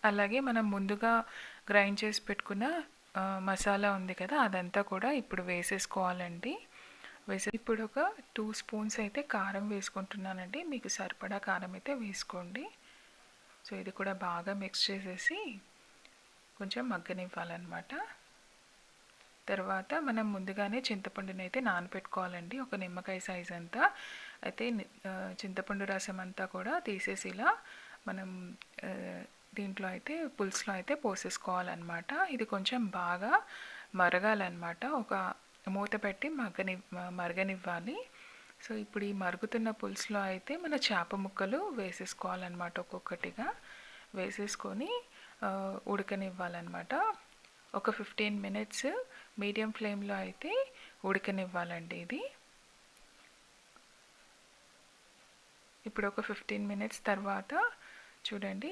అలాగే మనం ముందుగా గ్రైండ్ చేసి పెట్టుకున్న మసాలా ఉంది కదా, అదంతా కూడా ఇప్పుడు వేసేసుకోవాలండి. ఇప్పుడు ఒక 2 స్పూన్స్ అయితే కారం వేసుకుంటున్నానండి. మీకు సరిపడా కారం అయితే వేసుకోండి. సో ఇది కూడా బాగా మిక్స్ చేసేసి కొంచెం మగ్గనివ్వాలన్నమాట. తర్వాత మనం ముందుగానే చింతపండుని అయితే నానబెట్టుకోవాలండి, ఒక నిమ్మకాయ సైజ్ అంతా. అయితే చింతపండు రసం అంతా కూడా తీసేసి ఇలా మనం దీంట్లో అయితే పులుసులో అయితే పోసేసుకోవాలన్నమాట. ఇది కొంచెం బాగా మరగాలన్నమాట, ఒక మూత పెట్టి మరగనివ్వాలి. సో ఇప్పుడు ఈ మరుగుతున్న పులుసులో అయితే మన చేప ముక్కలు వేసేసుకోవాలన్నమాట, ఒక్కొక్కటిగా వేసేసుకొని ఉడకనివ్వాలన్నమాట. ఒక 15 మినిట్స్ మీడియం ఫ్లేమ్లో అయితే ఉడకనివ్వాలండి ఇది. ఇప్పుడు ఒక 15 మినిట్స్ తర్వాత చూడండి,